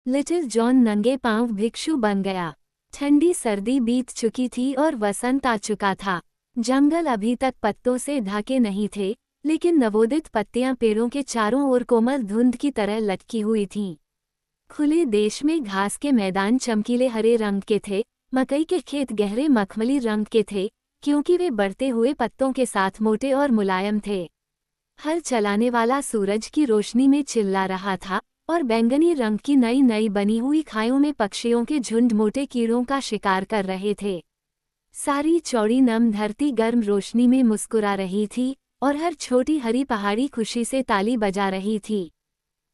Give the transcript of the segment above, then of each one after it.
Little John नंगे पांव भिक्षु बन गया। ठंडी सर्दी बीत चुकी थी और वसंत आ चुका था। जंगल अभी तक पत्तों से ढके नहीं थे, लेकिन नवोदित पत्तियां पेड़ों के चारों ओर कोमल धुंध की तरह लटकी हुई थीं। खुले देश में घास के मैदान चमकीले हरे रंग के थे, मकई के खेत गहरे मखमली रंग के थे, क्योंकि वे बढ़ते हुए पत्तों के साथ मोटे और मुलायम थे। हल चलाने वाला सूरज की रोशनी में चिल्ला रहा था, और बैंगनी रंग की नई नई बनी हुई खाइयों में पक्षियों के झुंड मोटे कीड़ों का शिकार कर रहे थे। सारी चौड़ी नम धरती गर्म रोशनी में मुस्कुरा रही थी, और हर छोटी हरी पहाड़ी खुशी से ताली बजा रही थी।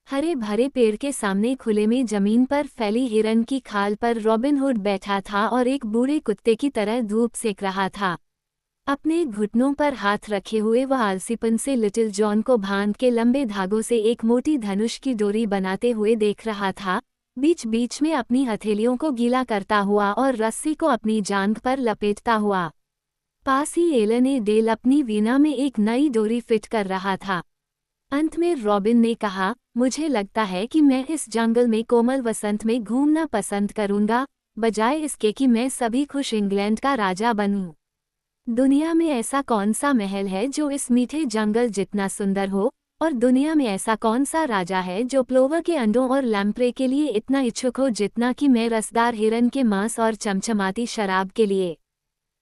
हरे भरे पेड़ के सामने खुले में जमीन पर फैली हिरन की खाल पर रॉबिन हुड बैठा था और एक बूढ़े कुत्ते की तरह धूप सेक रहा था। अपने घुटनों पर हाथ रखे हुए वह आलसीपन से लिटिल जॉन को भांग के लंबे धागों से एक मोटी धनुष की डोरी बनाते हुए देख रहा था, बीच बीच में अपनी हथेलियों को गीला करता हुआ और रस्सी को अपनी जांघ पर लपेटता हुआ। पास ही एलन ए डेल अपनी वीणा में एक नई डोरी फिट कर रहा था। अंत में रॉबिन ने कहा, मुझे लगता है कि मैं इस जंगल में कोमल वसंत में घूमना पसंद करूंगा, बजाय इसके कि मैं सभी खुश इंग्लैंड का राजा बनूं। दुनिया में ऐसा कौन सा महल है जो इस मीठे जंगल जितना सुंदर हो, और दुनिया में ऐसा कौन सा राजा है जो प्लोवर के अंडों और लैम्प्रे के लिए इतना इच्छुक हो जितना कि मैं रसदार हिरन के मांस और चमचमाती शराब के लिए।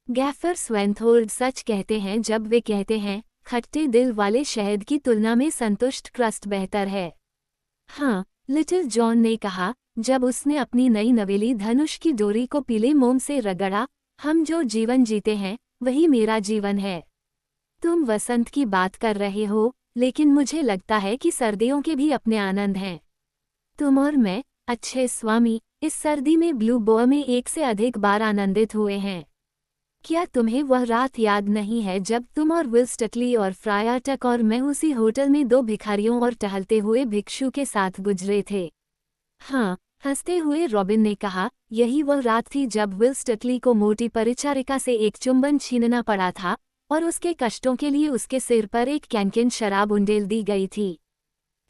गैफर स्वेंथोल्ड सच कहते हैं जब वे कहते हैं, खट्टे दिल वाले शहद की तुलना में संतुष्ट क्रस्ट बेहतर है। हाँ, लिटिल जॉन ने कहा, जब उसने अपनी नई नवेली धनुष की डोरी को पीले मोम से रगड़ा, हम जो जीवन जीते हैं वही मेरा जीवन है। तुम वसंत की बात कर रहे हो, लेकिन मुझे लगता है कि सर्दियों के भी अपने आनंद हैं। तुम और मैं, अच्छे स्वामी, इस सर्दी में ब्लू बो में एक से अधिक बार आनंदित हुए हैं। क्या तुम्हें वह रात याद नहीं है जब तुम और विल स्टटली और फ्राया टक और मैं उसी होटल में दो भिखारियों और टहलते हुए भिक्षु के साथ गुजरे थे? हाँ, हंसते हुए रॉबिन ने कहा, यही वह रात थी जब विल स्टटली को मोटी परिचारिका से एक चुंबन छीनना पड़ा था, और उसके कष्टों के लिए उसके सिर पर एक कैनकिन शराब उंडेल दी गई थी।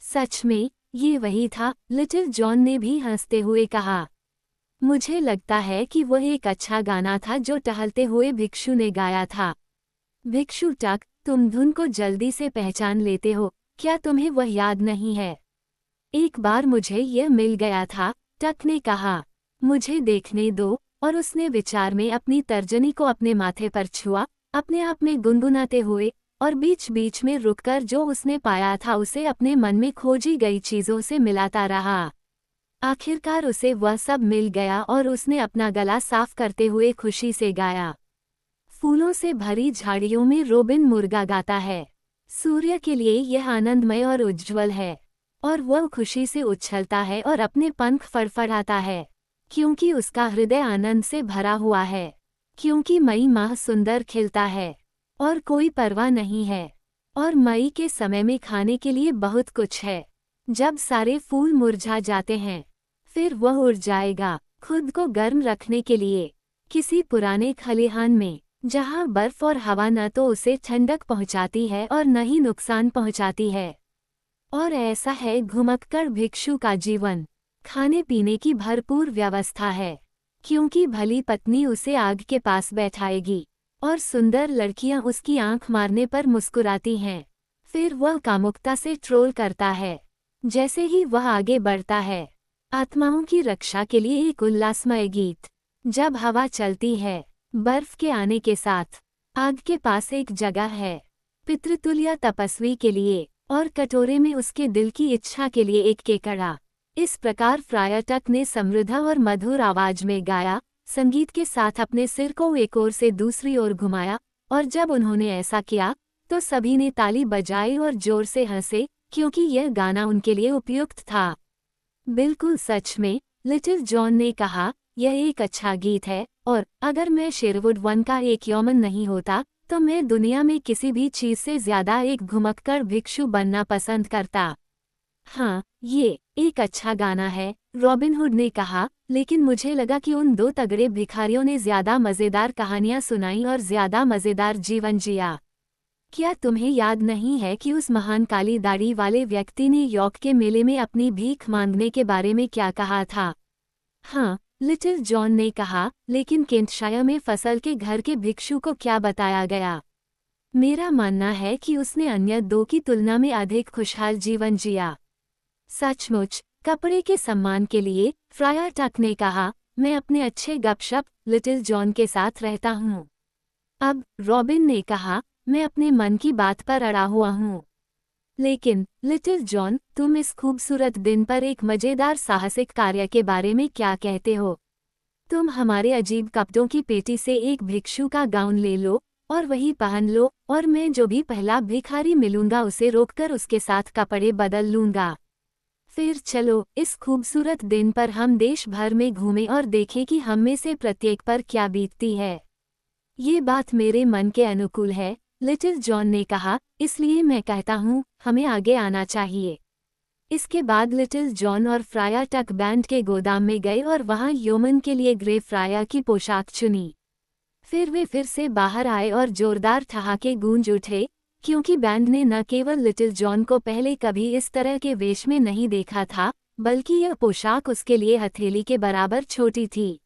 सच में, ये वही था, लिटिल जॉन ने भी हंसते हुए कहा। मुझे लगता है कि वह एक अच्छा गाना था जो टहलते हुए भिक्षु ने गाया था। भिक्षु टक, तुम धुन को जल्दी से पहचान लेते हो, क्या तुम्हें वह याद नहीं है? एक बार मुझे यह मिल गया था, टक ने कहा। मुझे देखने दो, और उसने विचार में अपनी तर्जनी को अपने माथे पर छुआ, अपने आप में गुनगुनाते हुए, और बीच बीच में रुककर जो उसने पाया था उसे अपने मन में खोजी गई चीजों से मिलाता रहा। आखिरकार उसे वह सब मिल गया और उसने अपना गला साफ करते हुए खुशी से गाया। फूलों से भरी झाड़ियों में रोबिन मुर्गा गाता है। सूर्य के लिए यह आनंदमय और उज्ज्वल है, और वह खुशी से उछलता है और अपने पंख फड़फड़ाता है, क्योंकि उसका हृदय आनंद से भरा हुआ है, क्योंकि मई माह सुंदर खिलता है, और कोई परवाह नहीं है, और मई के समय में खाने के लिए बहुत कुछ है। जब सारे फूल मुरझा जाते हैं, फिर वह उड़ जाएगा, खुद को गर्म रखने के लिए, किसी पुराने खलिहान में, जहां बर्फ और हवा न तो उसे ठंडक पहुंचाती है और न ही नुकसान पहुंचाती है। और ऐसा है घुमक्कड़ भिक्षु का जीवन। खाने पीने की भरपूर व्यवस्था है, क्योंकि भली पत्नी उसे आग के पास बैठाएगी, और सुंदर लड़कियां उसकी आंख मारने पर मुस्कुराती हैं। फिर वह कामुकता से ट्रोल करता है। जैसे ही वह आगे बढ़ता है, आत्माओं की रक्षा के लिए एक उल्लासमय गीत। जब हवा चलती है, बर्फ के आने के साथ, आग के पास एक जगह है, पितृतुल्य तपस्वी के लिए, और कटोरे में उसके दिल की इच्छा के लिए एक केकड़ा। इस प्रकार फ्राया टक ने समृद्ध और मधुर आवाज में गाया, संगीत के साथ अपने सिर को एक ओर से दूसरी ओर घुमाया, और जब उन्होंने ऐसा किया, तो सभी ने ताली बजाई और जोर से हंसे, क्योंकि यह गाना उनके लिए उपयुक्त था। बिल्कुल सच में, लिटिल जॉन ने कहा, यह एक अच्छा गीत है, और अगर मैं शेरवुड वन का एक यौमन नहीं होता, तो मैं दुनिया में किसी भी चीज से ज्यादा एक घुमक्कड़ भिक्षु बनना पसंद करता। हाँ, ये एक अच्छा गाना है, रॉबिन हुड ने कहा, लेकिन मुझे लगा कि उन दो तगड़े भिखारियों ने ज्यादा मजेदार कहानियां सुनाई और ज्यादा मजेदार जीवन जिया। क्या तुम्हें याद नहीं है कि उस महान काली दाढ़ी वाले व्यक्ति ने यॉर्क के मेले में अपनी भीख मांगने के बारे में क्या कहा था? हाँ, लिटिल जॉन ने कहा, लेकिन केंटशायर में फसल के घर के भिक्षु को क्या बताया गया? मेरा मानना है कि उसने अन्य दो की तुलना में अधिक खुशहाल जीवन जिया। सचमुच, कपड़े के सम्मान के लिए, फ्रायर टक ने कहा, मैं अपने अच्छे गपशप लिटिल जॉन के साथ रहता हूँ। अब, रॉबिन ने कहा, मैं अपने मन की बात पर अड़ा हुआ हूँ। लेकिन, लिटिल जॉन, तुम इस खूबसूरत दिन पर एक मजेदार साहसिक कार्य के बारे में क्या कहते हो? तुम हमारे अजीब कपड़ों की पेटी से एक भिक्षु का गाउन ले लो, और वही पहन लो, और मैं जो भी पहला भिखारी मिलूंगा उसे रोककर उसके साथ कपड़े बदल लूंगा। फिर चलो, इस खूबसूरत दिन पर हम देश भर में घूमें और देखें कि हम में से प्रत्येक पर क्या बीतती है। ये बात मेरे मन के अनुकूल है, लिटिल जॉन ने कहा, इसलिए मैं कहता हूँ, हमें आगे आना चाहिए। इसके बाद लिटिल जॉन और फ्रायर टक बैंड के गोदाम में गए और वहां यौमन के लिए ग्रे फ्रायर की पोशाक चुनी। फिर वे फिर से बाहर आए और जोरदार ठहाके गूंज उठे, क्योंकि बैंड ने न केवल लिटिल जॉन को पहले कभी इस तरह के वेश में नहीं देखा था, बल्कि यह पोशाक उसके लिए हथेली के बराबर छोटी थी।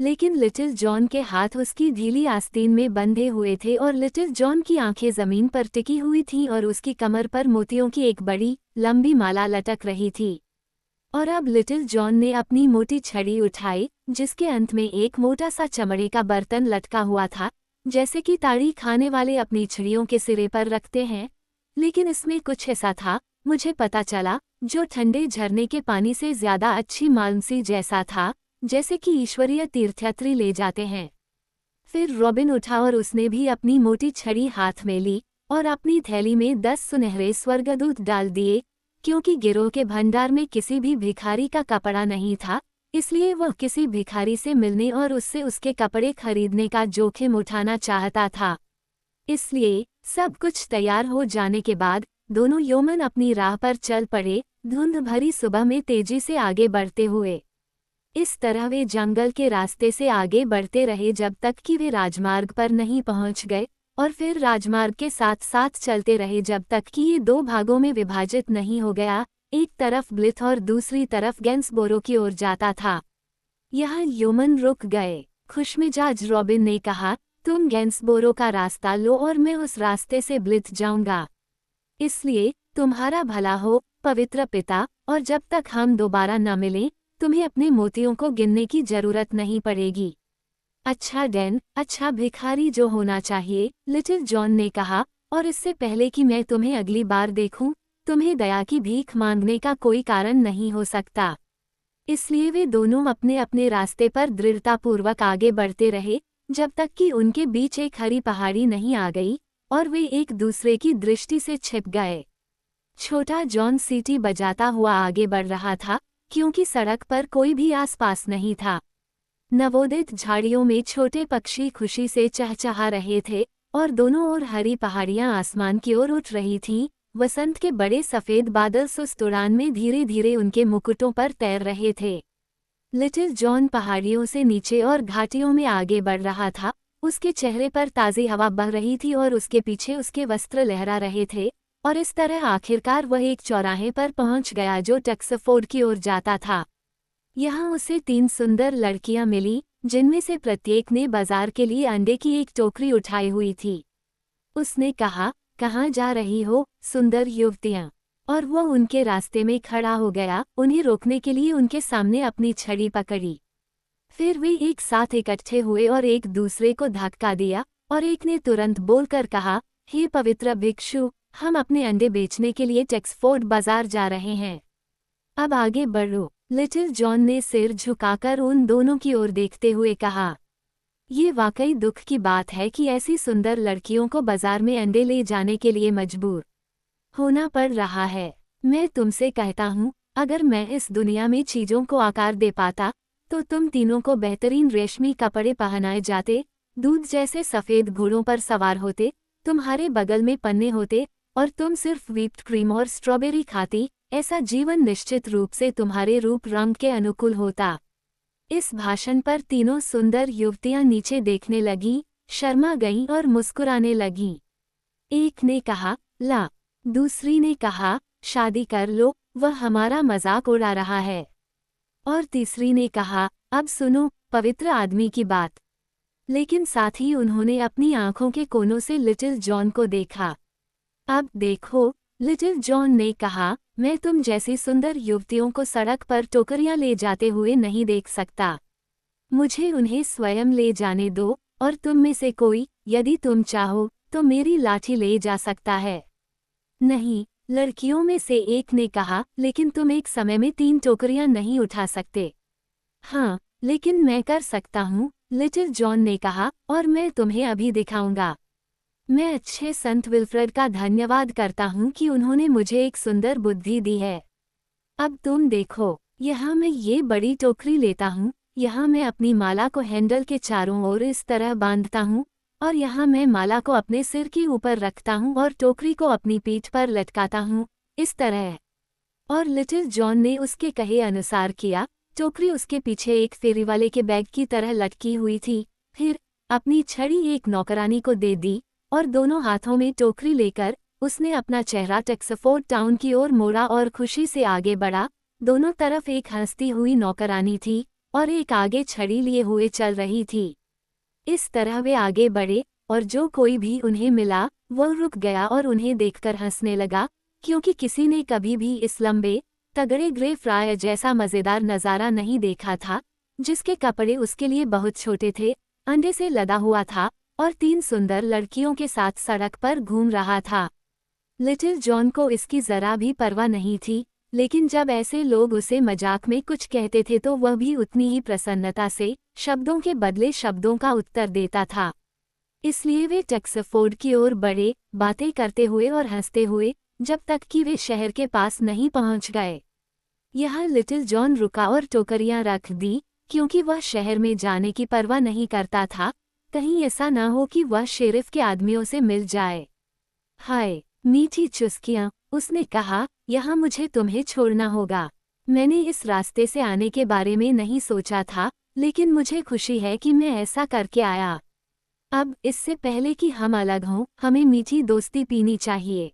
लेकिन लिटिल जॉन के हाथ उसकी ढीली आस्तीन में बंधे हुए थे और लिटिल जॉन की आंखें जमीन पर टिकी हुई थीं और उसकी कमर पर मोतियों की एक बड़ी, लंबी माला लटक रही थी। और अब लिटिल जॉन ने अपनी मोटी छड़ी उठाई, जिसके अंत में एक मोटा सा चमड़े का बर्तन लटका हुआ था, जैसे कि ताड़ी खाने वाले अपनी छड़ियों के सिरे पर रखते हैं। लेकिन इसमें कुछ ऐसा था, मुझे पता चला, जो ठंडे झरने के पानी से ज्यादा अच्छी मालमसी जैसा था, जैसे कि ईश्वरीय तीर्थयात्री ले जाते हैं। फिर रॉबिन उठा और उसने भी अपनी मोटी छड़ी हाथ में ली और अपनी थैली में 10 सुनहरे स्वर्गदूत डाल दिए। क्योंकि गिरोह के भंडार में किसी भी भिखारी का कपड़ा नहीं था, इसलिए वह किसी भिखारी से मिलने और उससे उसके कपड़े खरीदने का जोखिम उठाना चाहता था। इसलिए, सब कुछ तैयार हो जाने के बाद, दोनों यौमन अपनी राह पर चल पड़े, धुंध भरी सुबह में तेजी से आगे बढ़ते हुए। इस तरह वे जंगल के रास्ते से आगे बढ़ते रहे जब तक कि वे राजमार्ग पर नहीं पहुंच गए, और फिर राजमार्ग के साथ साथ चलते रहे जब तक कि ये दो भागों में विभाजित नहीं हो गया, एक तरफ ब्लिथ और दूसरी तरफ गैंसबोरो की ओर जाता था। यहाँ यौमन रुक गए। खुशमिजाज रॉबिन ने कहा, तुम गैंसबोरो का रास्ता लो और मैं उस रास्ते से ब्लिथ जाऊंगा। इसलिए, तुम्हारा भला हो, पवित्र पिता, और जब तक हम दोबारा न मिलें, तुम्हें अपने मोतियों को गिनने की जरूरत नहीं पड़ेगी। अच्छा डैन, अच्छा भिखारी जो होना चाहिए, लिटिल जॉन ने कहा, और इससे पहले कि मैं तुम्हें अगली बार देखूं, तुम्हें दया की भीख मांगने का कोई कारण नहीं हो सकता। इसलिए वे दोनों अपने अपने रास्ते पर दृढ़तापूर्वक आगे बढ़ते रहे, जब तक कि उनके बीच एक हरी पहाड़ी नहीं आ गई, और वे एक दूसरे की दृष्टि से छिप गए। छोटा जॉन सीटी बजाता हुआ आगे बढ़ रहा था, क्योंकि सड़क पर कोई भी आसपास नहीं था। नवोदित झाड़ियों में छोटे पक्षी खुशी से चहचहा रहे थे, और दोनों ओर हरी पहाड़ियां आसमान की ओर उठ रही थीं। वसंत के बड़े सफेद बादल सुस्त उड़ान में धीरे धीरे उनके मुकुटों पर तैर रहे थे। लिटिल जॉन पहाड़ियों से नीचे और घाटियों में आगे बढ़ रहा था, उसके चेहरे पर ताज़ी हवा बह रही थी और उसके पीछे उसके वस्त्र लहरा रहे थे, और इस तरह आखिरकार वह एक चौराहे पर पहुंच गया जो टक्सफोर्ड की ओर जाता था। यहाँ उसे 3 सुंदर लड़कियां मिली, जिनमें से प्रत्येक ने बाजार के लिए अंडे की एक टोकरी उठाई हुई थी। उसने कहा, कहाँ जा रही हो, सुंदर युवतियाँ? और वह उनके रास्ते में खड़ा हो गया, उन्हें रोकने के लिए उनके सामने अपनी छड़ी पकड़ी। फिर वे एक साथ इकट्ठे हुए और एक दूसरे को धक्का दिया, और एक ने तुरंत बोलकर कहा, हे पवित्र भिक्षु, हम अपने अंडे बेचने के लिए टक्सफोर्ड बाजार जा रहे हैं। अब आगे बढ़ो। लिटिल जॉन ने सिर झुकाकर उन दोनों की ओर देखते हुए कहा, ये वाकई दुख की बात है कि ऐसी सुंदर लड़कियों को बाजार में अंडे ले जाने के लिए मजबूर होना पड़ रहा है। मैं तुमसे कहता हूँ, अगर मैं इस दुनिया में चीज़ों को आकार दे पाता, तो तुम तीनों को बेहतरीन रेशमी कपड़े पहनाए जाते, दूध जैसे सफ़ेद घोड़ों पर सवार होते, तुम्हारे बगल में पन्ने होते, और तुम सिर्फ व्हिप्ड क्रीम और स्ट्रॉबेरी खाती। ऐसा जीवन निश्चित रूप से तुम्हारे रूप रंग के अनुकूल होता। इस भाषण पर तीनों सुंदर युवतियां नीचे देखने लगीं, शर्मा गईं और मुस्कुराने लगीं। एक ने कहा, ला। दूसरी ने कहा, शादी कर लो, वह हमारा मजाक उड़ा रहा है। और तीसरी ने कहा, अब सुनो पवित्र आदमी की बात। लेकिन साथ ही उन्होंने अपनी आंखों के कोनों से लिटिल जॉन को देखा। अब देखो, लिटिल जॉन ने कहा, मैं तुम जैसी सुंदर युवतियों को सड़क पर टोकरियां ले जाते हुए नहीं देख सकता। मुझे उन्हें स्वयं ले जाने दो, और तुम में से कोई, यदि तुम चाहो, तो मेरी लाठी ले जा सकता है। नहीं, लड़कियों में से एक ने कहा, लेकिन तुम एक समय में 3 टोकरियां नहीं उठा सकते। हाँ, लेकिन मैं कर सकता हूँ, लिटिल जॉन ने कहा, और मैं तुम्हें अभी दिखाऊंगा। मैं अच्छे संत विल्फ्रेड का धन्यवाद करता हूँ कि उन्होंने मुझे एक सुंदर बुद्धि दी है। अब तुम देखो, यहाँ मैं ये बड़ी टोकरी लेता हूँ, यहाँ मैं अपनी माला को हैंडल के चारों ओर इस तरह बांधता हूँ, और यहाँ मैं माला को अपने सिर के ऊपर रखता हूँ और टोकरी को अपनी पीठ पर लटकाता हूँ, इस तरह। और लिटिल जॉन ने उसके कहे अनुसार किया। टोकरी उसके पीछे एक फेरीवाले के बैग की तरह लटकी हुई थी। फिर अपनी छड़ी एक नौकरानी को दे दी, और दोनों हाथों में टोकरी लेकर उसने अपना चेहरा टेक्सफोर्ड टाउन की ओर मोड़ा और खुशी से आगे बढ़ा। दोनों तरफ एक हंसती हुई नौकरानी थी, और एक आगे छड़ी लिए हुए चल रही थी। इस तरह वे आगे बढ़े, और जो कोई भी उन्हें मिला वह रुक गया और उन्हें देखकर हंसने लगा, क्योंकि किसी ने कभी भी इस लंबे तगड़े ग्रे फ्रायर जैसा मज़ेदार नज़ारा नहीं देखा था, जिसके कपड़े उसके लिए बहुत छोटे थे, अंडे से लदा हुआ था, और 3 सुंदर लड़कियों के साथ सड़क पर घूम रहा था। लिटिल जॉन को इसकी जरा भी परवाह नहीं थी, लेकिन जब ऐसे लोग उसे मजाक में कुछ कहते थे तो वह भी उतनी ही प्रसन्नता से शब्दों के बदले शब्दों का उत्तर देता था। इसलिए वे टेक्सफोर्ड की ओर बढ़े, बातें करते हुए और हंसते हुए, जब तक कि वे शहर के पास नहीं पहुंच गए। यहाँ लिटिल जॉन रुका और टोकरियां रख दी, क्योंकि वह शहर में जाने की परवाह नहीं करता था, कहीं ऐसा न हो कि वह शेरिफ के आदमियों से मिल जाए। हाय मीठी चुस्कियां, उसने कहा, यहाँ मुझे तुम्हें छोड़ना होगा। मैंने इस रास्ते से आने के बारे में नहीं सोचा था, लेकिन मुझे खुशी है कि मैं ऐसा करके आया। अब इससे पहले कि हम अलग हों, हमें मीठी दोस्ती पीनी चाहिए।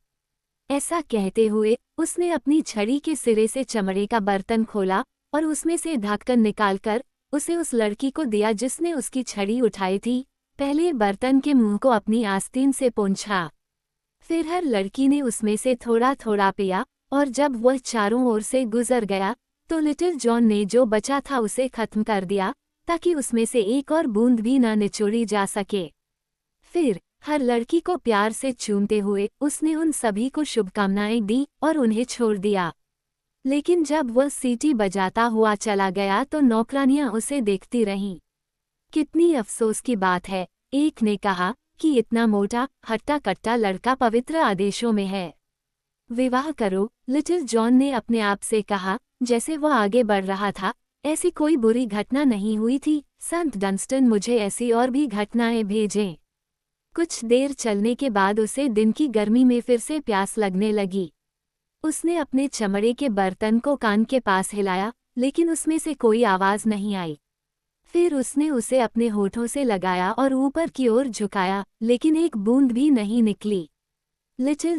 ऐसा कहते हुए उसने अपनी छड़ी के सिरे से चमड़े का बर्तन खोला और उसमें से ढक्कन निकालकर उसे उस लड़की को दिया जिसने उसकी छड़ी उठाई थी। पहले बर्तन के मुंह को अपनी आस्तीन से पोंछा, फिर हर लड़की ने उसमें से थोड़ा थोड़ा पिया, और जब वह चारों ओर से गुजर गया तो लिटिल जॉन ने जो बचा था उसे खत्म कर दिया, ताकि उसमें से एक और बूंद भी न निचोड़ी जा सके। फिर हर लड़की को प्यार से चूमते हुए उसने उन सभी को शुभकामनाएं दी और उन्हें छोड़ दिया। लेकिन जब वह सीटी बजाता हुआ चला गया तो नौकरानियां उसे देखती रहीं। कितनी अफसोस की बात है, एक ने कहा, कि इतना मोटा हट्टा कट्टा लड़का पवित्र आदेशों में है। विवाह करो, लिटिल जॉन ने अपने आप से कहा, जैसे वह आगे बढ़ रहा था। ऐसी कोई बुरी घटना नहीं हुई थी। संत डंस्टन मुझे ऐसी और भी घटनाएं भेजें। कुछ देर चलने के बाद उसे दिन की गर्मी में फिर से प्यास लगने लगी। उसने अपने चमड़े के बर्तन को कान के पास हिलाया, लेकिन उसमें से कोई आवाज नहीं आई। फिर उसने उसे अपने होठों से लगाया और ऊपर की ओर झुकाया, लेकिन एक बूंद भी नहीं निकली। लिटिल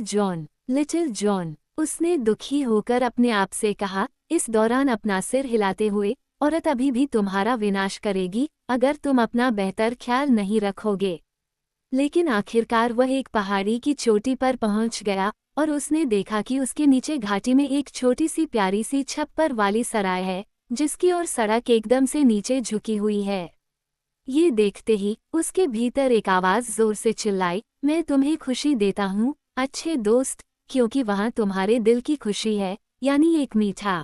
जॉन, उसने दुखी होकर अपने आप से कहा, इस दौरान अपना सिर हिलाते हुए, औरत अभी भी तुम्हारा विनाश करेगी अगर तुम अपना बेहतर ख्याल नहीं रखोगे। लेकिन आखिरकार वह एक पहाड़ी की चोटी पर पहुंच गया और उसने देखा कि उसके नीचे घाटी में एक छोटी सी प्यारी सी छप्पर वाली सराय है, जिसकी ओर सड़क एकदम से नीचे झुकी हुई है। ये देखते ही उसके भीतर एक आवाज जोर से चिल्लाई, मैं तुम्हें खुशी देता हूँ अच्छे दोस्त, क्योंकि वहाँ तुम्हारे दिल की खुशी है, यानी एक मीठा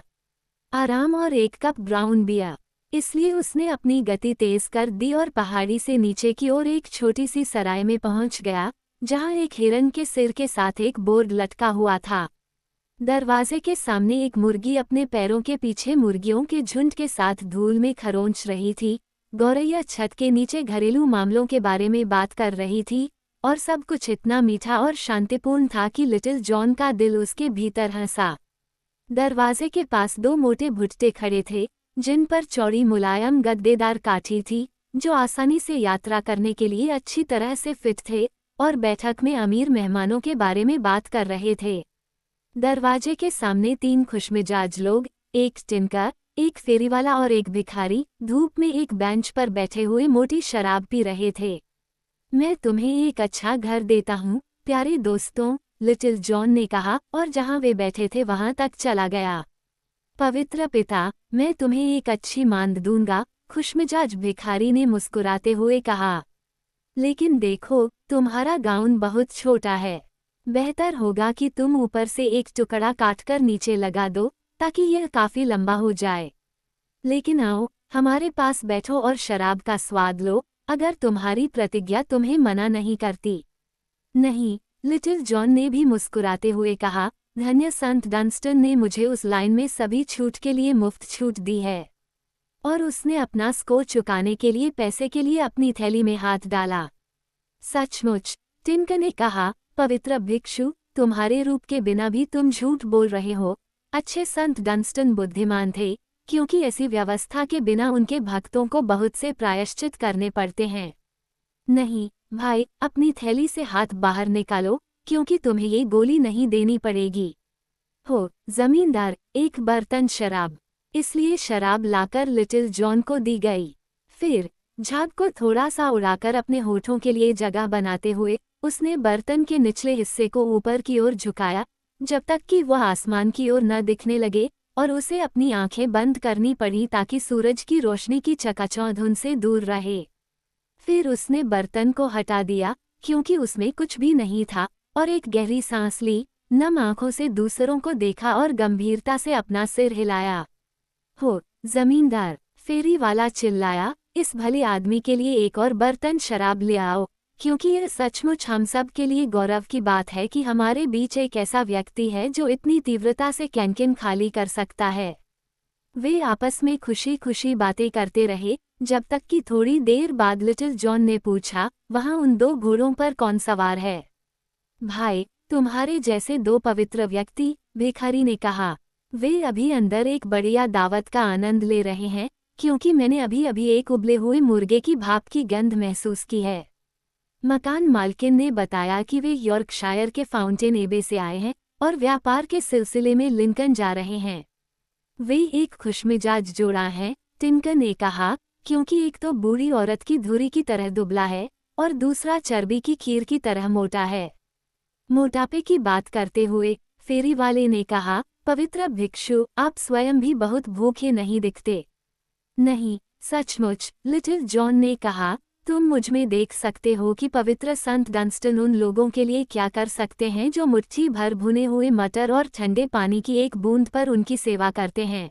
आराम और एक कप ब्राउन बियर। इसलिए उसने अपनी गति तेज कर दी और पहाड़ी से नीचे की ओर एक छोटी सी सराय में पहुंच गया, जहां एक हिरन के सिर के साथ एक बोर्ड लटका हुआ था। दरवाजे के सामने एक मुर्गी अपने पैरों के पीछे मुर्गियों के झुंड के साथ धूल में खरोंच रही थी। गौरैया छत के नीचे घरेलू मामलों के बारे में बात कर रही थी, और सब कुछ इतना मीठा और शांतिपूर्ण था कि लिटिल जॉन का दिल उसके भीतर हंसा। दरवाजे के पास 2 मोटे भुट्टे खड़े थे, जिन पर चौड़ी मुलायम गद्देदार काठी थी, जो आसानी से यात्रा करने के लिए अच्छी तरह से फिट थे, और बैठक में अमीर मेहमानों के बारे में बात कर रहे थे। दरवाजे के सामने 3 खुशमिजाज लोग, एक टिनकर, एक फेरीवाला और एक भिखारी, धूप में एक बेंच पर बैठे हुए मोटी शराब पी रहे थे। मैं तुम्हें एक अच्छा घर देता हूँ प्यारे दोस्तों, लिटिल जॉन ने कहा और जहाँ वे बैठे थे वहाँ तक चला गया। पवित्र पिता, मैं तुम्हें एक अच्छी मांद दूंगा, खुशमिजाज भिखारी ने मुस्कुराते हुए कहा। लेकिन देखो, तुम्हारा गाउन बहुत छोटा है। बेहतर होगा कि तुम ऊपर से एक टुकड़ा काटकर नीचे लगा दो, ताकि यह काफी लंबा हो जाए। लेकिन आओ, हमारे पास बैठो और शराब का स्वाद लो, अगर तुम्हारी प्रतिज्ञा तुम्हें मना नहीं करती। नहीं, लिटिल जॉन ने भी मुस्कुराते हुए कहा, धन्य संत डंस्टन ने मुझे उस लाइन में सभी छूट के लिए मुफ्त छूट दी है। और उसने अपना स्कोर चुकाने के लिए पैसे के लिए अपनी थैली में हाथ डाला। सचमुच, टिनकर ने कहा, पवित्र भिक्षु, तुम्हारे रूप के बिना भी तुम झूठ बोल रहे हो। अच्छे संत डंस्टन बुद्धिमान थे, क्योंकि ऐसी व्यवस्था के बिना उनके भक्तों को बहुत से प्रायश्चित करने पड़ते हैं। नहीं, भाई, अपनी थैली से हाथ बाहर निकालो, क्योंकि तुम्हें ये गोली नहीं देनी पड़ेगी। हो, जमींदार, एक बर्तन शराब। इसलिए शराब लाकर लिटिल जॉन को दी गई। फिर, झाग को थोड़ा सा उड़ाकर अपने होठों के लिए जगह बनाते हुए, उसने बर्तन के निचले हिस्से को ऊपर की ओर झुकाया, जब तक कि वह आसमान की ओर न दिखने लगे, और उसे अपनी आंखें बंद करनी पड़ी ताकि सूरज की रोशनी की चकाचौंध उनसे दूर रहे। फिर उसने बर्तन को हटा दिया, क्योंकि उसमें कुछ भी नहीं था, और एक गहरी सांस ली, नम आंखों से दूसरों को देखा और गंभीरता से अपना सिर हिलाया। हो, जमींदार, फेरी वाला चिल्लाया, इस भले आदमी के लिए एक और बर्तन शराब ले आओ, क्योंकि यह सचमुच हम सब के लिए गौरव की बात है कि हमारे बीच एक ऐसा व्यक्ति है जो इतनी तीव्रता से कैंकिन खाली कर सकता है। वे आपस में खुशी खुशी बातें करते रहे, जब तक कि थोड़ी देर बाद लिटिल जॉन ने पूछा, वहाँ उन 2 घोड़ों पर कौन सवार है? भाई, तुम्हारे जैसे 2 पवित्र व्यक्ति, भिखारी ने कहा। वे अभी अंदर एक बढ़िया दावत का आनंद ले रहे हैं, क्योंकि मैंने अभी अभी एक उबले हुए मुर्गे की भाप की गंध महसूस की है। मकान मालकिन ने बताया कि वे यॉर्कशायर के फाउंटेन एबे से आए हैं और व्यापार के सिलसिले में लिंकन जा रहे हैं। वे एक खुशमिजाज जोड़ा हैं, टिनकर ने कहा, क्योंकि एक तो बूढ़ी औरत की धुरी की तरह दुबला है और दूसरा चर्बी की खीर की तरह मोटा है। मोटापे की बात करते हुए फेरी वाले ने कहा, पवित्र भिक्षु, आप स्वयं भी बहुत भूखे नहीं दिखते। नहीं, सचमुच, लिटिल जॉन ने कहा, तुम मुझ में देख सकते हो कि पवित्र संत डंस्टन उन लोगों के लिए क्या कर सकते हैं जो मुट्ठी भर भुने हुए मटर और ठंडे पानी की एक बूंद पर उनकी सेवा करते हैं।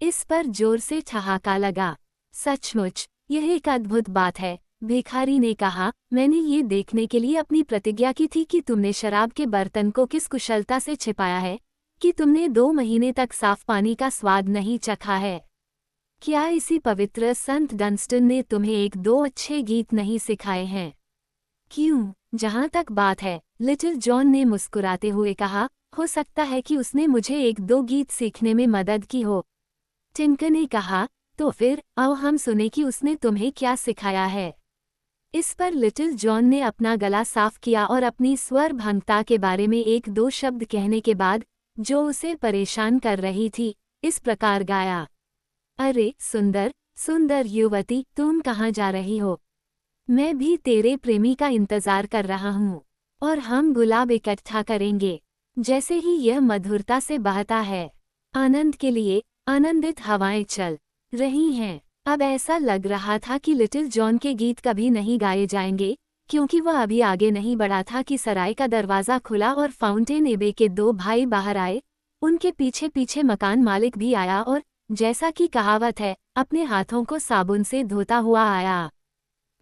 इस पर जोर से ठहाका लगा। सचमुच, यह एक अद्भुत बात है, भिखारी ने कहा, मैंने ये देखने के लिए अपनी प्रतिज्ञा की थी कि तुमने शराब के बर्तन को किस कुशलता से छिपाया है, कि तुमने 2 महीने तक साफ पानी का स्वाद नहीं चखा है। क्या इसी पवित्र संत डंस्टन ने तुम्हें 1-2 अच्छे गीत नहीं सिखाए हैं? क्यों, जहाँ तक बात है, लिटिल जॉन ने मुस्कुराते हुए कहा, हो सकता है कि उसने मुझे 1-2 गीत सीखने में मदद की हो। टिनकर ने कहा, तो फिर आओ हम सुने कि उसने तुम्हें क्या सिखाया है। इस पर लिटिल जॉन ने अपना गला साफ किया और अपनी स्वर भंगता के बारे में 1-2 शब्द कहने के बाद, जो उसे परेशान कर रही थी, इस प्रकार गाया। अरे सुंदर सुंदर युवती, तुम कहाँ जा रही हो? मैं भी तेरे प्रेमी का इंतजार कर रहा हूँ, और हम गुलाब इकट्ठा करेंगे, जैसे ही यह मधुरता से बहता है। आनंद के लिए आनंदित हवाएं चल रही हैं। अब ऐसा लग रहा था कि लिटिल जॉन के गीत कभी नहीं गाए जाएंगे, क्योंकि वह अभी आगे नहीं बढ़ा था कि सराय का दरवाज़ा खुला और फाउंटेन एबे के 2 भाई बाहर आए। उनके पीछे पीछे मकान मालिक भी आया और, जैसा कि कहावत है, अपने हाथों को साबुन से धोता हुआ आया।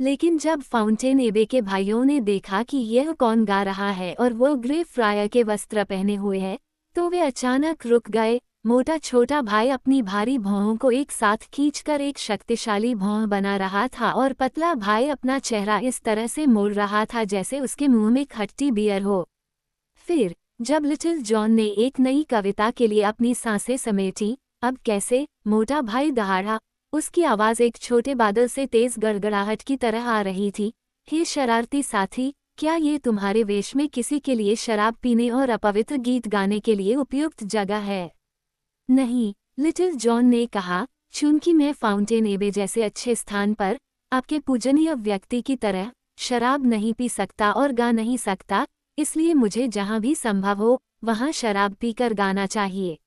लेकिन जब फाउंटेन एबे के भाइयों ने देखा कि यह कौन गा रहा है और वो ग्रे फ्रायर के वस्त्र पहने हुए है, तो वे अचानक रुक गए। मोटा छोटा भाई अपनी भारी भौहों को एक साथ खींचकर एक शक्तिशाली भौं बना रहा था और पतला भाई अपना चेहरा इस तरह से मोड़ रहा था जैसे उसके मुंह में खट्टी बियर हो। फिर, जब लिटिल जॉन ने एक नई कविता के लिए अपनी सांसें समेटी, अब कैसे, मोटा भाई दहाड़ा। उसकी आवाज़ एक छोटे बादल से तेज गड़गड़ाहट की तरह आ रही थी। हे शरारती साथी, क्या ये तुम्हारे वेश में किसी के लिए शराब पीने और अपवित्र गीत गाने के लिए उपयुक्त जगह है? नहीं, लिटिल जॉन ने कहा, चूंकि मैं फाउंटेन एबे जैसे अच्छे स्थान पर आपके पूजनीय व्यक्ति की तरह शराब नहीं पी सकता और गा नहीं सकता, इसलिए मुझे जहां भी संभव हो वहां शराब पीकर गाना चाहिए।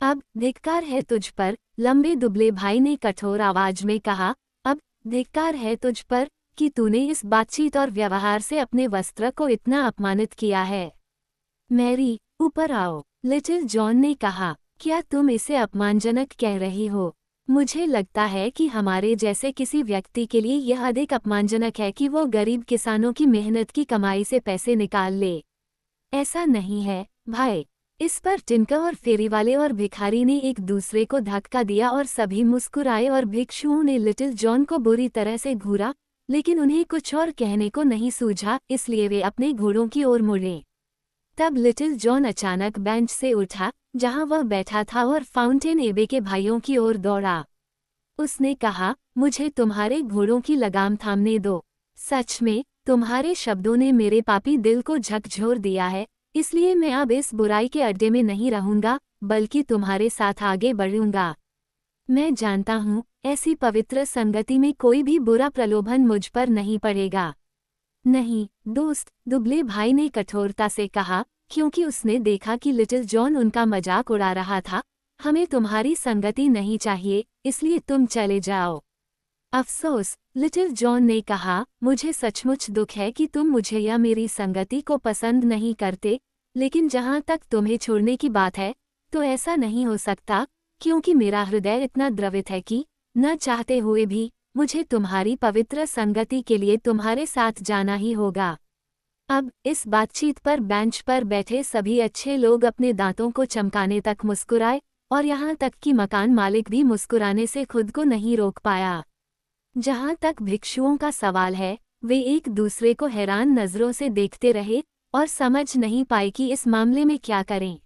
अब धिक्कार है तुझ पर, लंबे दुबले भाई ने कठोर आवाज में कहा। अब धिक्कार है तुझ पर कि तूने इस बातचीत और व्यवहार से अपने वस्त्र को इतना अपमानित किया है। मैरी, ऊपर आओ, लिटिल जॉन ने कहा। क्या तुम इसे अपमानजनक कह रही हो? मुझे लगता है कि हमारे जैसे किसी व्यक्ति के लिए यह अधिक अपमानजनक है कि वो गरीब किसानों की मेहनत की कमाई से पैसे निकाल ले। ऐसा नहीं है, भाई। इस पर टिनका और फेरीवाले और भिखारी ने एक दूसरे को धक्का दिया और सभी मुस्कुराए और भिक्षुओं ने लिटिल जॉन को बुरी तरह से घूरा, लेकिन उन्हें कुछ और कहने को नहीं सूझा, इसलिए वे अपने घोड़ों की ओर मुड़े। तब लिटिल जॉन अचानक बेंच से उठा जहां वह बैठा था और फाउंटेन एबे के भाइयों की ओर दौड़ा। उसने कहा, मुझे तुम्हारे घोड़ों की लगाम थामने दो। सच में, तुम्हारे शब्दों ने मेरे पापी दिल को झकझोर दिया है, इसलिए मैं अब इस बुराई के अड्डे में नहीं रहूंगा, बल्कि तुम्हारे साथ आगे बढ़ूंगा। मैं जानता हूँ, ऐसी पवित्र संगति में कोई भी बुरा प्रलोभन मुझ पर नहीं पड़ेगा। नहीं, दोस्त, दुबले भाई ने कठोरता से कहा, क्योंकि उसने देखा कि लिटिल जॉन उनका मजाक उड़ा रहा था। हमें तुम्हारी संगति नहीं चाहिए, इसलिए तुम चले जाओ। अफसोस, लिटिल जॉन ने कहा, मुझे सचमुच दुख है कि तुम मुझे या मेरी संगति को पसंद नहीं करते, लेकिन जहां तक तुम्हें छोड़ने की बात है, तो ऐसा नहीं हो सकता, क्योंकि मेरा हृदय इतना द्रवित है कि न चाहते हुए भी मुझे तुम्हारी पवित्र संगति के लिए तुम्हारे साथ जाना ही होगा। अब इस बातचीत पर बेंच पर बैठे सभी अच्छे लोग अपने दांतों को चमकाने तक मुस्कुराए, और यहाँ तक कि मकान मालिक भी मुस्कुराने से खुद को नहीं रोक पाया। जहाँ तक भिक्षुओं का सवाल है, वे एक दूसरे को हैरान नजरों से देखते रहे और समझ नहीं पाए कि इस मामले में क्या करें।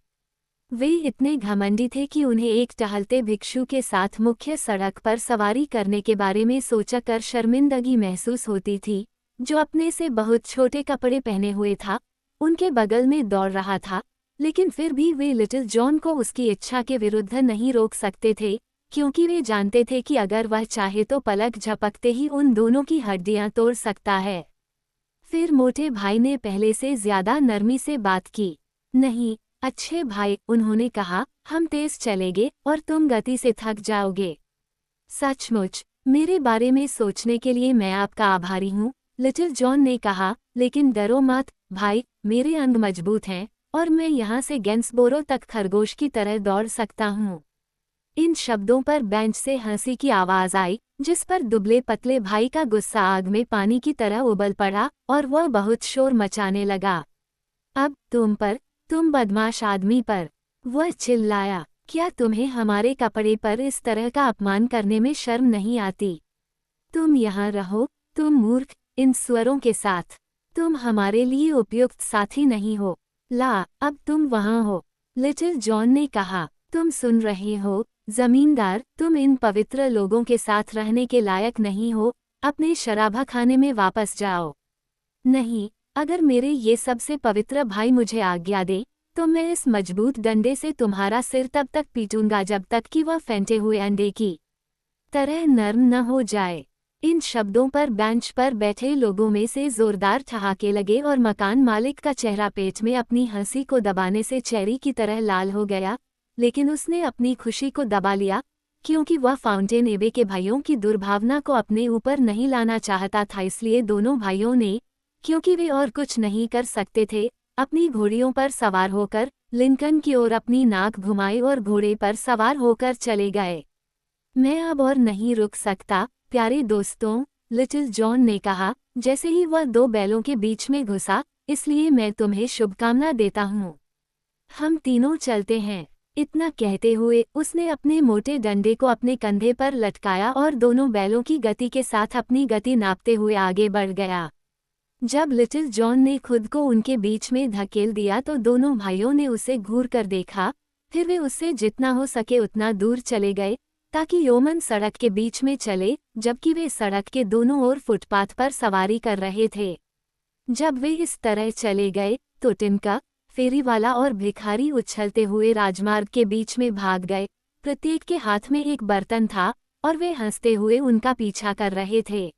वे इतने घमंडी थे कि उन्हें एक टहलते भिक्षु के साथ मुख्य सड़क पर सवारी करने के बारे में सोचकर शर्मिंदगी महसूस होती थी, जो अपने से बहुत छोटे कपड़े पहने हुए था, उनके बगल में दौड़ रहा था, लेकिन फिर भी वे लिटिल जॉन को उसकी इच्छा के विरुद्ध नहीं रोक सकते थे, क्योंकि वे जानते थे कि अगर वह चाहे तो पलक झपकते ही उन दोनों की हड्डियां तोड़ सकता है। फिर मोटे भाई ने पहले से ज्यादा नरमी से बात की। नहीं, अच्छे भाई, उन्होंने कहा, हम तेज चलेंगे और तुम गति से थक जाओगे। सचमुच, मेरे बारे में सोचने के लिए मैं आपका आभारी हूँ, लिटिल जॉन ने कहा, लेकिन डरो मत, भाई, मेरे अंग मजबूत हैं, और मैं यहाँ से गैंसबोरो तक खरगोश की तरह दौड़ सकता हूँ। इन शब्दों पर बेंच से हंसी की आवाज आई, जिस पर दुबले पतले भाई का गुस्सा आग में पानी की तरह उबल पड़ा और वह बहुत शोर मचाने लगा। अब तुम बदमाश आदमी पर, वह चिल्लाया, क्या तुम्हें हमारे कपड़े पर इस तरह का अपमान करने में शर्म नहीं आती? तुम यहाँ रहो, तुम मूर्ख, इन स्वरों के साथ। तुम हमारे लिए उपयुक्त साथी नहीं हो। ला, अब तुम वहाँ हो। लिटिल जॉन ने कहा, तुम सुन रहे हो, जमींदार, तुम इन पवित्र लोगों के साथ रहने के लायक नहीं हो, अपने शराबा खाने में वापस जाओ। नहीं, अगर मेरे ये सबसे पवित्र भाई मुझे आज्ञा दे, तो मैं इस मजबूत डंडे से तुम्हारा सिर तब तक पीटूंगा जब तक कि वह फेंटे हुए अंडे की तरह नर्म न हो जाए। इन शब्दों पर बेंच पर बैठे लोगों में से जोरदार ठहाके लगे और मकान मालिक का चेहरा पेट में अपनी हंसी को दबाने से चेरी की तरह लाल हो गया, लेकिन उसने अपनी खुशी को दबा लिया, क्योंकि वह फाउंटेन एबे के भाइयों की दुर्भावना को अपने ऊपर नहीं लाना चाहता था। इसलिए दोनों भाइयों ने, क्योंकि वे और कुछ नहीं कर सकते थे, अपनी घोड़ियों पर सवार होकर लिंकन की ओर अपनी नाक घुमाई और घोड़े पर सवार होकर चले गए। मैं अब और नहीं रुक सकता, प्यारे दोस्तों, लिटिल जॉन ने कहा, जैसे ही वह दो बैलों के बीच में घुसा, इसलिए मैं तुम्हें शुभकामना देता हूँ। हम तीनों चलते हैं। इतना कहते हुए उसने अपने मोटे डंडे को अपने कंधे पर लटकाया और दोनों बैलों की गति के साथ अपनी गति नापते हुए आगे बढ़ गया। जब लिटिल जॉन ने खुद को उनके बीच में धकेल दिया तो दोनों भाइयों ने उसे घूर कर देखा, फिर वे उससे जितना हो सके उतना दूर चले गए, ताकि योमन सड़क के बीच में चले, जबकि वे सड़क के दोनों ओर फुटपाथ पर सवारी कर रहे थे। जब वे इस तरह चले गए तो टिनका, फेरीवाला और भिखारी उछलते हुए राजमार्ग के बीच में भाग गए। प्रत्येक के हाथ में एक बर्तन था और वे हंसते हुए उनका पीछा कर रहे थे।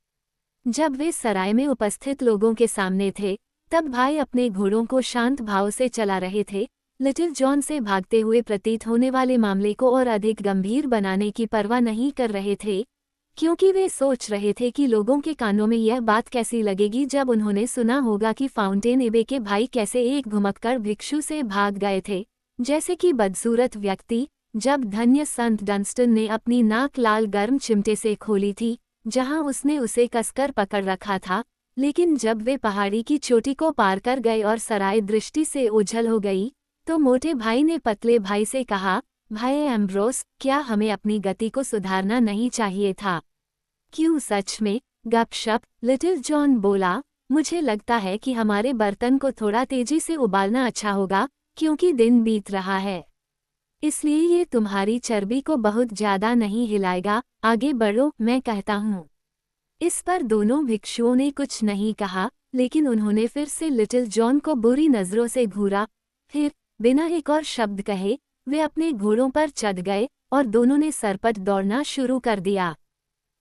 जब वे सराय में उपस्थित लोगों के सामने थे, तब भाई अपने घोड़ों को शांत भाव से चला रहे थे। लिटिल जॉन से भागते हुए प्रतीत होने वाले मामले को और अधिक गंभीर बनाने की परवाह नहीं कर रहे थे, क्योंकि वे सोच रहे थे कि लोगों के कानों में यह बात कैसी लगेगी जब उन्होंने सुना होगा कि फाउंटेन एबे के भाई कैसे एक घुमक्कड़ भिक्षु से भाग गए थे। जैसे कि बदसूरत व्यक्ति, जब धन्य संत डंस्टन ने अपनी नाक लाल गर्म चिमटे से खोली थी, जहां उसने उसे कसकर पकड़ रखा था, लेकिन जब वे पहाड़ी की चोटी को पार कर गए और सराय दृष्टि से ओझल हो गई, तो मोटे भाई ने पतले भाई से कहा, भाई एम्ब्रोस, क्या हमें अपनी गति को सुधारना नहीं चाहिए था? क्यों सच में? गपशप, लिटिल जॉन बोला, मुझे लगता है कि हमारे बर्तन को थोड़ा तेजी से उबालना अच्छा होगा, क्योंकि दिन बीत रहा है। इसलिए ये तुम्हारी चर्बी को बहुत ज्यादा नहीं हिलाएगा। आगे बढ़ो, मैं कहता हूँ। इस पर दोनों भिक्षुओं ने कुछ नहीं कहा, लेकिन उन्होंने फिर से लिटिल जॉन को बुरी नजरों से घूरा। फिर बिना एक और शब्द कहे वे अपने घोड़ों पर चढ़ गए और दोनों ने सरपट दौड़ना शुरू कर दिया।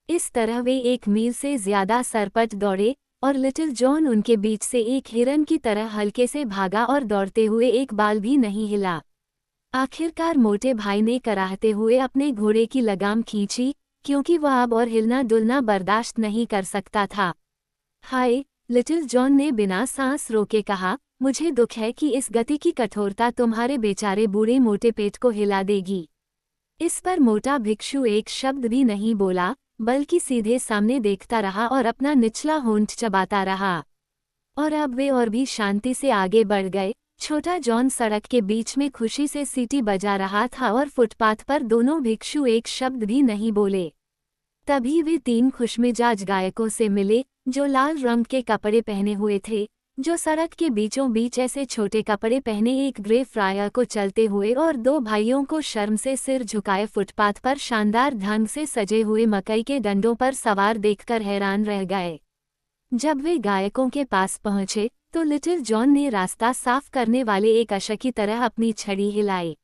इस तरह वे 1 मील से ज्यादा सरपट दौड़े और लिटिल जॉन उनके बीच से एक हिरन की तरह हल्के से भागा और दौड़ते हुए एक बाल भी नहीं हिला। आखिरकार मोटे भाई ने कराहते हुए अपने घोड़े की लगाम खींची, क्योंकि वह अब और हिलना डुलना बर्दाश्त नहीं कर सकता था। हाय, लिटिल जॉन ने बिना सांस रोके कहा, मुझे दुख है कि इस गति की कठोरता तुम्हारे बेचारे बूढ़े मोटे पेट को हिला देगी। इस पर मोटा भिक्षु एक शब्द भी नहीं बोला, बल्कि सीधे सामने देखता रहा और अपना निचला होंठ चबाता रहा। और अब वे और भी शांति से आगे बढ़ गए। छोटा जॉन सड़क के बीच में खुशी से सीटी बजा रहा था और फुटपाथ पर दोनों भिक्षु एक शब्द भी नहीं बोले। तभी वे 3 खुशमिजाज गायकों से मिले, जो लाल रंग के कपड़े पहने हुए थे, जो सड़क के बीचों बीच ऐसे छोटे कपड़े पहने एक ग्रे फ्रायर को चलते हुए और 2 भाइयों को शर्म से सिर झुकाए फुटपाथ पर शानदार ढंग से सजे हुए मकई के डंडों पर सवार देखकर हैरान रह गए। जब वे गायकों के पास पहुंचे तो लिटिल जॉन ने रास्ता साफ करने वाले एक अश्व की तरह अपनी छड़ी हिलाई।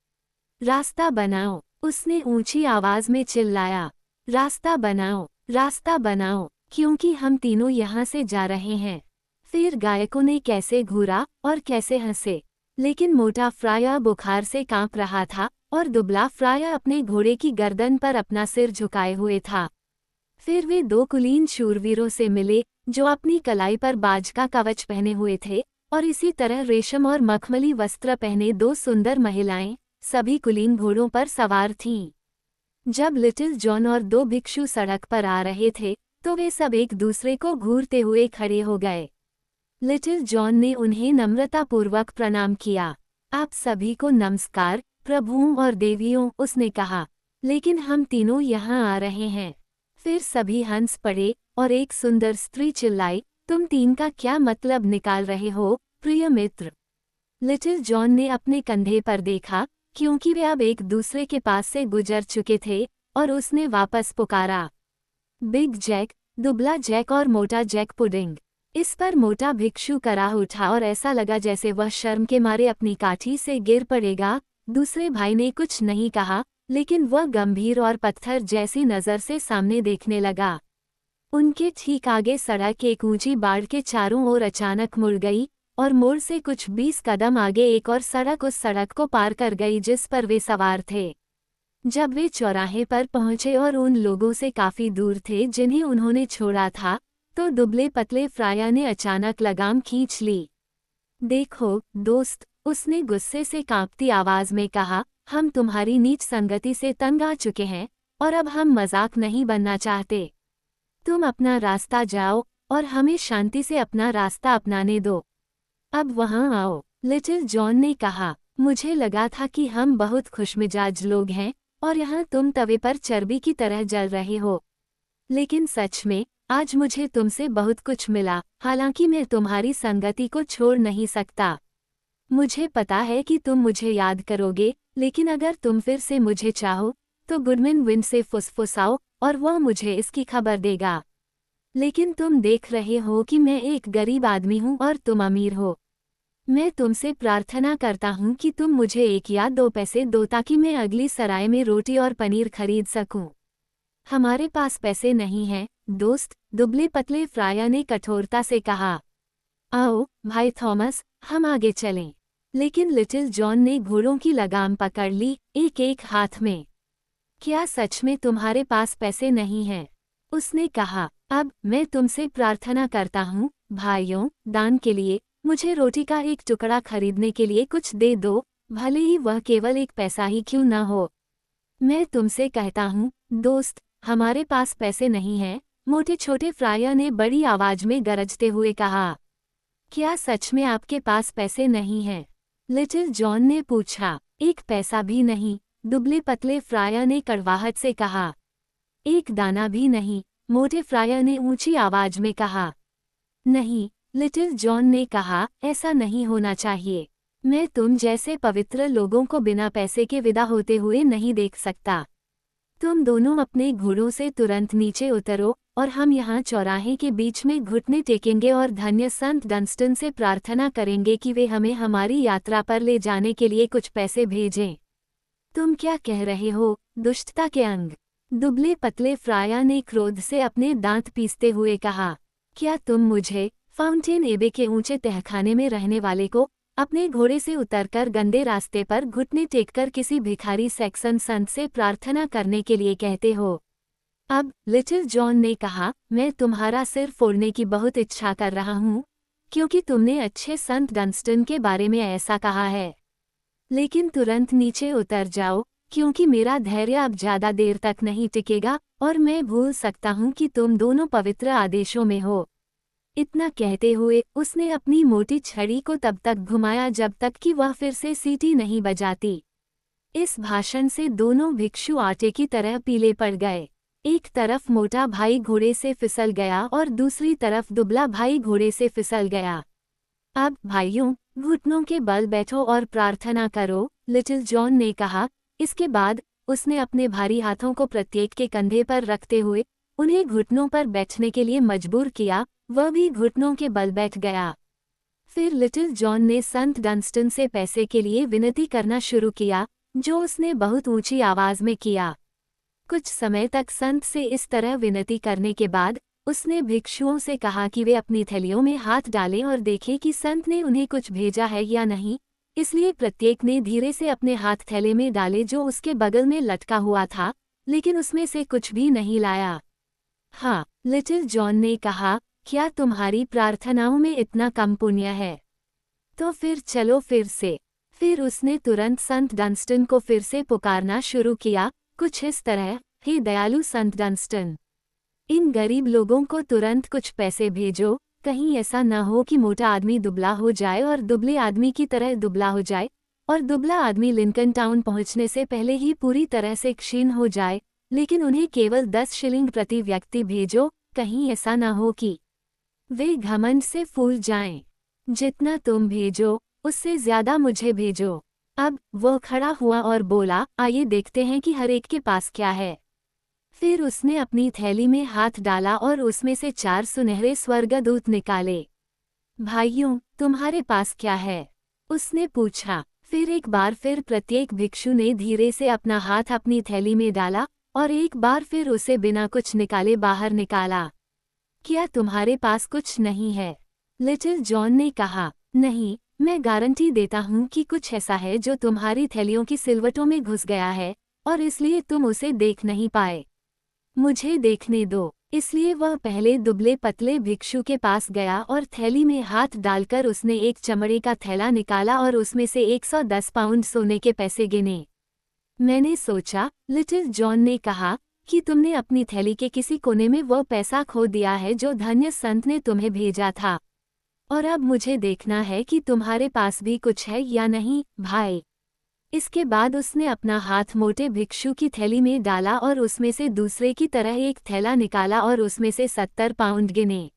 रास्ता बनाओ, उसने ऊंची आवाज में चिल्लाया। रास्ता बनाओ, रास्ता बनाओ, क्योंकि हम तीनों यहाँ से जा रहे हैं। फिर गायकों ने कैसे घूरा और कैसे हंसे, लेकिन मोटा फ्राया बुखार से कांप रहा था और दुबला फ्राया अपने घोड़े की गर्दन पर अपना सिर झुकाए हुए था। फिर वे 2 कुलीन शूरवीरों से मिले, जो अपनी कलाई पर बाज का कवच पहने हुए थे, और इसी तरह रेशम और मखमली वस्त्र पहने 2 सुंदर महिलाएं, सभी कुलीन घोड़ों पर सवार थीं। जब लिटिल जॉन और 2 भिक्षु सड़क पर आ रहे थे, तो वे सब एक दूसरे को घूरते हुए खड़े हो गए। लिटिल जॉन ने उन्हें नम्रतापूर्वक प्रणाम किया। आप सभी को नमस्कार, प्रभुओं और देवियों, उसने कहा, लेकिन हम तीनों यहाँ आ रहे हैं। फिर सभी हंस पड़े और एक सुंदर स्त्री चिल्लाई, तुम 3 का क्या मतलब निकाल रहे हो, प्रिय मित्र? लिटिल जॉन ने अपने कंधे पर देखा, क्योंकि वे अब एक दूसरे के पास से गुजर चुके थे, और उसने वापस पुकारा, बिग जैक, दुबला जैक और मोटा जैक पुडिंग। इस पर मोटा भिक्षु कराह उठा और ऐसा लगा जैसे वह शर्म के मारे अपनी काठी से गिर पड़ेगा। दूसरे भाई ने कुछ नहीं कहा, लेकिन वह गंभीर और पत्थर जैसी नज़र से सामने देखने लगा। उनके ठीक आगे सड़क एक ऊंची बाड़ के चारों ओर अचानक मुड़ गई, और मोड़ से कुछ 20 कदम आगे एक और सड़क उस सड़क को पार कर गई जिस पर वे सवार थे। जब वे चौराहे पर पहुंचे और उन लोगों से काफी दूर थे जिन्हें उन्होंने छोड़ा था, तो दुबले पतले फ्राया ने अचानक लगाम खींच ली। देखो दोस्त, उसने गुस्से से कांपती आवाज में कहा, हम तुम्हारी नीच संगति से तंग आ चुके हैं और अब हम मजाक नहीं बनना चाहते। तुम अपना रास्ता जाओ और हमें शांति से अपना रास्ता अपनाने दो। अब वहां आओ। लिटिल जॉन ने कहा, मुझे लगा था कि हम बहुत खुशमिजाज लोग हैं और यहाँ तुम तवे पर चर्बी की तरह जल रहे हो, लेकिन सच में आज मुझे तुमसे बहुत कुछ मिला। हालांकि मैं तुम्हारी संगति को छोड़ नहीं सकता। मुझे पता है कि तुम मुझे याद करोगे, लेकिन अगर तुम फिर से मुझे चाहो तो गुडमैन विंड से फुसफुसाओ और वह मुझे इसकी खबर देगा। लेकिन तुम देख रहे हो कि मैं एक गरीब आदमी हूँ और तुम अमीर हो। मैं तुमसे प्रार्थना करता हूँ कि तुम मुझे 1 या 2 पैसे दो ताकि मैं अगली सराय में रोटी और पनीर खरीद सकूं। हमारे पास पैसे नहीं हैं, दोस्त, दुबले पतले फ्राया ने कठोरता से कहा। आओ, भाई थॉमस, हम आगे चलें। लेकिन लिटिल जॉन ने घोड़ों की लगाम पकड़ ली, एक एक हाथ में। क्या सच में तुम्हारे पास पैसे नहीं हैं? उसने कहा। अब मैं तुमसे प्रार्थना करता हूँ, भाइयों, दान के लिए, मुझे रोटी का एक टुकड़ा खरीदने के लिए कुछ दे दो, भले ही वह केवल 1 पैसा ही क्यों न हो। मैं तुमसे कहता हूँ, दोस्त, हमारे पास पैसे नहीं हैं, मोटे छोटे फ्राया ने बड़ी आवाज में गरजते हुए कहा। क्या सच में आपके पास पैसे नहीं हैं? लिटिल जॉन ने पूछा। 1 पैसा भी नहीं, दुबले पतले फ्राया ने कड़वाहट से कहा। 1 दाना भी नहीं, मोटे फ्राया ने ऊंची आवाज में कहा। नहीं, लिटिल जॉन ने कहा, ऐसा नहीं होना चाहिए। मैं तुम जैसे पवित्र लोगों को बिना पैसे के विदा होते हुए नहीं देख सकता। तुम दोनों अपने घोड़ों से तुरंत नीचे उतरो और हम यहाँ चौराहे के बीच में घुटने टेकेंगे और धन्य संत डंस्टन से प्रार्थना करेंगे कि वे हमें हमारी यात्रा पर ले जाने के लिए कुछ पैसे भेजें। तुम क्या कह रहे हो, दुष्टता के अंग? दुबले पतले फ्राया ने क्रोध से अपने दांत पीसते हुए कहा। क्या तुम मुझे, फाउंटेन एबे के ऊंचे तहखाने में रहने वाले को, अपने घोड़े से उतरकर गंदे रास्ते पर घुटने टेककर किसी भिखारी सैक्सन संत से प्रार्थना करने के लिए कहते हो? अब लिटिल जॉन ने कहा, मैं तुम्हारा सिर फोड़ने की बहुत इच्छा कर रहा हूँ, क्योंकि तुमने अच्छे संत डंस्टन के बारे में ऐसा कहा है। लेकिन तुरंत नीचे उतर जाओ, क्योंकि मेरा धैर्य अब ज्यादा देर तक नहीं टिकेगा और मैं भूल सकता हूँ कि तुम दोनों पवित्र आदेशों में हो। इतना कहते हुए उसने अपनी मोटी छड़ी को तब तक घुमाया जब तक कि वह फिर से सीटी नहीं बजाती। इस भाषण से दोनों भिक्षु आटे की तरह पीले पड़ गए। एक तरफ मोटा भाई घोड़े से फिसल गया और दूसरी तरफ दुबला भाई घोड़े से फिसल गया। अब भाइयों, घुटनों के बल बैठो और प्रार्थना करो, लिटिल जॉन ने कहा। इसके बाद उसने अपने भारी हाथों को प्रत्येक के कंधे पर रखते हुए उन्हें घुटनों पर बैठने के लिए मजबूर किया। वह भी घुटनों के बल बैठ गया। फिर लिटिल जॉन ने संत डंस्टन से पैसे के लिए विनती करना शुरू किया, जो उसने बहुत ऊंची आवाज में किया। कुछ समय तक संत से इस तरह विनती करने के बाद उसने भिक्षुओं से कहा कि वे अपनी थैलियों में हाथ डालें और देखें कि संत ने उन्हें कुछ भेजा है या नहीं। इसलिए प्रत्येक ने धीरे से अपने हाथ थैले में डाले जो उसके बगल में लटका हुआ था, लेकिन उसमें से कुछ भी नहीं लाया। हाँ, लिटिल जॉन ने कहा, क्या तुम्हारी प्रार्थनाओं में इतना कम पुण्य है? तो फिर चलो फिर से। फिर उसने तुरंत संत डंस्टन को फिर से पुकारना शुरू किया, कुछ इस तरह, हे दयालु संत डंस्टन, इन गरीब लोगों को तुरंत कुछ पैसे भेजो, कहीं ऐसा न हो कि मोटा आदमी दुबला हो जाए और दुबले आदमी की तरह दुबला हो जाए, और दुबला आदमी लिंकन टाउन पहुंचने से पहले ही पूरी तरह से क्षीण हो जाए। लेकिन उन्हें केवल 10 शिलिंग प्रति व्यक्ति भेजो, कहीं ऐसा न हो कि वे घमंड से फूल जाएं। जितना तुम भेजो, उससे ज्यादा मुझे भेजो। अब वो खड़ा हुआ और बोला, आइए देखते हैं कि हर एक के पास क्या है। फिर उसने अपनी थैली में हाथ डाला और उसमें से 4 सुनहरे स्वर्गदूत निकाले। भाइयों, तुम्हारे पास क्या है? उसने पूछा। फिर एक बार फिर प्रत्येक भिक्षु ने धीरे से अपना हाथ अपनी थैली में डाला और एक बार फिर उसे बिना कुछ निकाले बाहर निकाला। क्या तुम्हारे पास कुछ नहीं है? लिटिल जॉन ने कहा। नहीं, मैं गारंटी देता हूँ कि कुछ ऐसा है जो तुम्हारी थैलियों की सिलवटों में घुस गया है और इसलिए तुम उसे देख नहीं पाए। मुझे देखने दो। इसलिए वह पहले दुबले पतले भिक्षु के पास गया और थैली में हाथ डालकर उसने एक चमड़े का थैला निकाला और उसमें से 110 पाउंड सोने के पैसे गिने। मैंने सोचा, लिटिल जॉन ने कहा, कि तुमने अपनी थैली के किसी कोने में वह पैसा खो दिया है जो धन्य संत ने तुम्हें भेजा था। और अब मुझे देखना है कि तुम्हारे पास भी कुछ है या नहीं, भाई। इसके बाद उसने अपना हाथ मोटे भिक्षु की थैली में डाला और उसमें से दूसरे की तरह एक थैला निकाला और उसमें से 70 पाउंड गिने।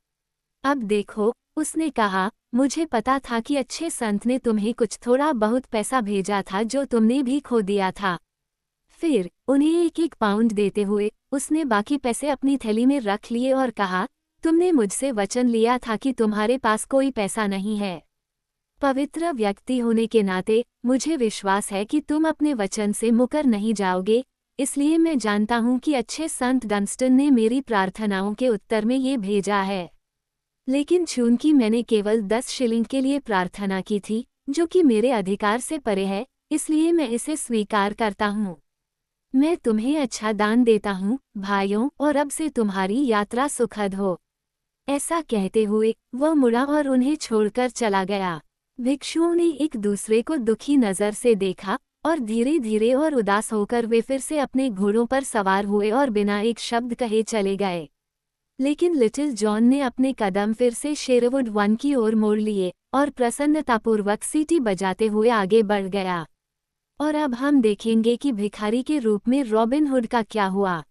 अब देखो, उसने कहा, मुझे पता था कि अच्छे संत ने तुम्हें कुछ थोड़ा बहुत पैसा भेजा था जो तुमने भी खो दिया था। फिर उन्हें 1-1 पाउंड देते हुए उसने बाकी पैसे अपनी थैली में रख लिए और कहा, तुमने मुझसे वचन लिया था कि तुम्हारे पास कोई पैसा नहीं है। पवित्र व्यक्ति होने के नाते मुझे विश्वास है कि तुम अपने वचन से मुकर नहीं जाओगे, इसलिए मैं जानता हूं कि अच्छे संत डंस्टन ने मेरी प्रार्थनाओं के उत्तर में ये भेजा है। लेकिन चूंकि मैंने केवल 10 शिलिंग के लिए प्रार्थना की थी, जो कि मेरे अधिकार से परे है, इसलिए मैं इसे स्वीकार करता हूँ। मैं तुम्हें अच्छा दान देता हूँ, भाइयों, और अब से तुम्हारी यात्रा सुखद हो। ऐसा कहते हुए वह मुड़ा और उन्हें छोड़कर चला गया। भिक्षुओं ने एक दूसरे को दुखी नजर से देखा और धीरे धीरे और उदास होकर वे फिर से अपने घोड़ों पर सवार हुए और बिना एक शब्द कहे चले गए। लेकिन लिटिल जॉन ने अपने कदम फिर से शेरवुड वन की ओर मोड़ लिए और प्रसन्नतापूर्वक सीटी बजाते हुए आगे बढ़ गया। और अब हम देखेंगे कि भिखारी के रूप में रॉबिन हुड का क्या हुआ।